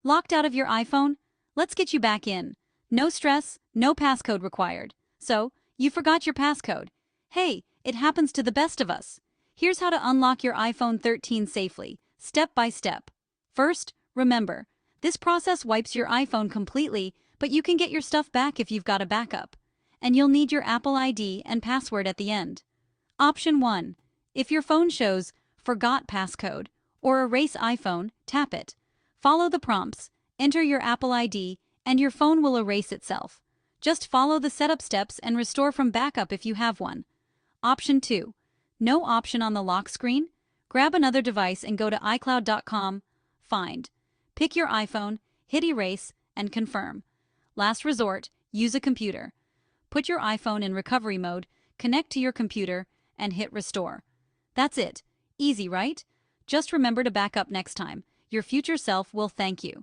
Locked out of your iPhone? Let's get you back in. No stress, no passcode required. So, you forgot your passcode. Hey, it happens to the best of us. Here's how to unlock your iPhone 13 safely, step by step. First, remember, this process wipes your iPhone completely, but you can get your stuff back if you've got a backup. And you'll need your Apple ID and password at the end. Option 1. If your phone shows "Forgot passcode" or "Erase iPhone," tap it. Follow the prompts, enter your Apple ID, and your phone will erase itself. Just follow the setup steps and restore from backup if you have one. Option 2. No option on the lock screen? Grab another device and go to iCloud.com, find. Pick your iPhone, hit erase, and confirm. Last resort, use a computer. Put your iPhone in recovery mode, connect to your computer, and hit restore. That's it. Easy, right? Just remember to back up next time. Your future self will thank you.